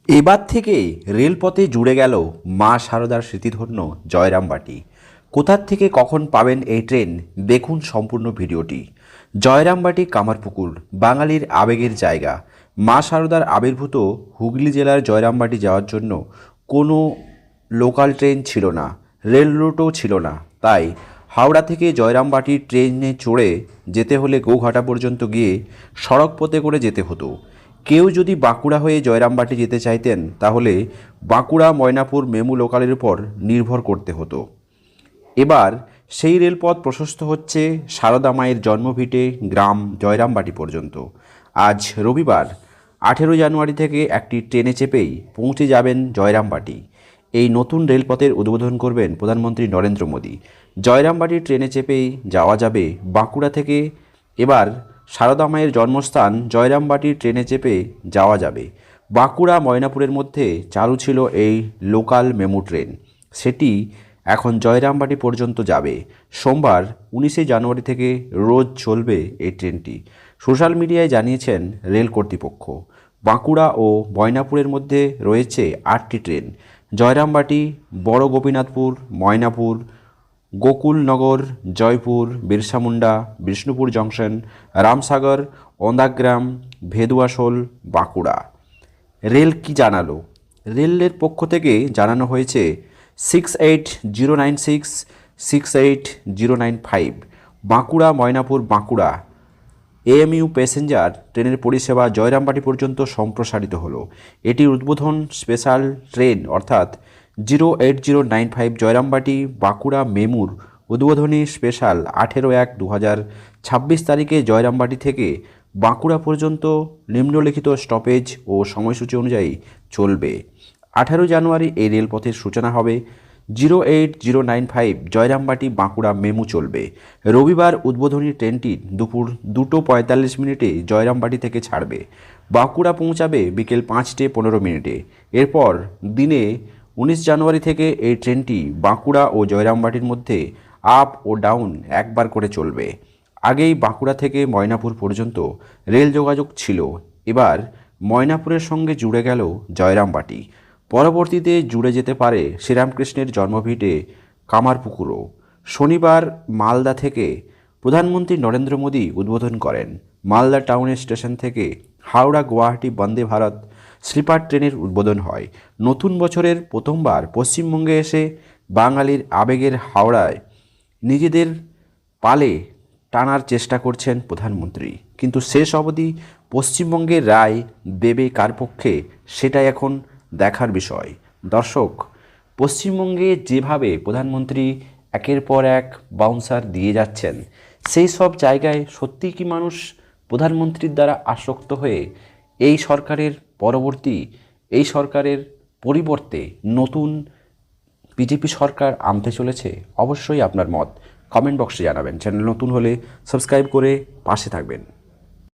এবার থেকে রেলপথে জুড়ে গেল মা সারদার স্মৃতিধন্য জয়রামবাটি। কোথা থেকে কখন পাবেন এই ট্রেন, দেখুন সম্পূর্ণ ভিডিওটি। জয়রামবাটি কামারপুকুর বাঙালির আবেগের জায়গা। মা সারদার আবির্ভূত হুগলি জেলার জয়রামবাটি যাওয়ার জন্য কোনো লোকাল ট্রেন ছিল না, রেল রুটও ছিল না। তাই হাওড়া থেকে জয়রামবাটি ট্রেনে চড়ে যেতে হলে গৌঘাটা পর্যন্ত গিয়ে সড়ক পথে করে যেতে হতো। কেউ যদি বাঁকুড়া হয়ে জয়রামবাটি যেতে চাইতেন তাহলে বাঁকুড়া ময়নাপুর মেমু লোকালের উপর নির্ভর করতে হতো। এবার সেই রেলপথ প্রশস্ত হচ্ছে সারদা মায়ের জন্মভিটে গ্রাম জয়রামবাটি পর্যন্ত। আজ রবিবার 18 জানুয়ারি থেকে একটি ট্রেনে চেপেই পৌঁছে যাবেন জয়রামবাটি। এই নতুন রেলপথের উদ্বোধন করবেন প্রধানমন্ত্রী নরেন্দ্র মোদী। জয়রামবাটি ট্রেনে চেপেই যাওয়া যাবে বাঁকুড়া থেকে। এবার সারদা মায়ের জন্মস্থান জয়রামবাটি ট্রেনে চেপে যাওয়া যাবে। বাঁকুড়া ময়নাপুরের মধ্যে চালু ছিল এই লোকাল মেমু ট্রেন, সেটি এখন জয়রামবাটি পর্যন্ত যাবে। সোমবার 19 জানুয়ারি থেকে রোজ চলবে এই ট্রেনটি, সোশ্যাল মিডিয়ায় জানিয়েছেন রেল কর্তৃপক্ষ। বাঁকুড়া ও ময়নাপুরের মধ্যে রয়েছে 8টি ট্রেন। জয়রামবাটি, বড় গোপীনাথপুর, ময়নাপুর, গোকুলনগর, জয়পুর, বিরসামুন্ডা, বিষ্ণুপুর জংশন, রামসাগর, ওন্দাগ্রাম, ভেদুয়াশোল, বাঁকুড়া। রেল কি জানালো? রেলের পক্ষ থেকে জানানো হয়েছে 680966 680995 বাঁকুড়া ময়নাপুর বাঁকুড়া এএমইউ প্যাসেঞ্জার ট্রেনের পরিষেবা জয়রামবাটি পর্যন্ত সম্প্রসারিত হলো। এটির উদ্বোধন স্পেশাল ট্রেন অর্থাৎ 08095 জয়রামবাটি বাঁকুড়া মেমুর উদ্বোধনী স্পেশাল 18/1/2026 তারিখে জয়রামবাটি থেকে বাঁকুড়া পর্যন্ত নিম্নলিখিত স্টপেজ ও সময়সূচি অনুযায়ী চলবে। 18 জানুয়ারি এই রেলপথের সূচনা হবে। 08095 জয়রামবাটি বাঁকুড়া মেমু চলবে। রবিবার উদ্বোধনী ট্রেনটি দুপুর 2:45 জয়রামবাটি থেকে ছাড়বে। বাঁকুড়া পৌঁছাবে বিকেল 5:15। এরপর দিনে 19 জানুয়ারি থেকে এই ট্রেনটি বাঁকুড়া ও জয়রামবাটির মধ্যে আপ ও ডাউন একবার করে চলবে। আগেই বাঁকুড়া থেকে ময়নাপুর পর্যন্ত রেল যোগাযোগ ছিল, এবার ময়নাপুরের সঙ্গে জুড়ে গেল জয়রামবাটি। পরবর্তীতে জুড়ে যেতে পারে শ্রীরামকৃষ্ণের জন্মভিটে কামারপুকুরও। শনিবার মালদা থেকে প্রধানমন্ত্রী নরেন্দ্র মোদী উদ্বোধন করেন। মালদা টাউনের স্টেশন থেকে হাওড়া গুয়াহাটি বন্দে ভারত স্লিপার ট্রেনের উদ্বোধন হয়। নতুন বছরের প্রথমবার পশ্চিমবঙ্গে এসে বাঙালির আবেগের হাওড়ায় নিজেদের পালে টানার চেষ্টা করছেন প্রধানমন্ত্রী, কিন্তু শেষ অবধি পশ্চিমবঙ্গের রায় দেবে কার পক্ষে সেটাই এখন দেখার বিষয়। দর্শক, পশ্চিমবঙ্গে যেভাবে প্রধানমন্ত্রী একের পর এক বাউন্সার দিয়ে যাচ্ছেন, সেই সব জায়গায় সত্যি কি মানুষ প্রধানমন্ত্রীর দ্বারা আসক্ত হয়ে এই সরকারের এই সরকারের পরিবর্তে নতুন বিজেপি সরকার আনতে চলেছে? অবশ্যই আপনার মত কমেন্ট বক্সে জানাবেন। চ্যানেল নতুন হলে সাবস্ক্রাইব করে পাশে থাকবেন।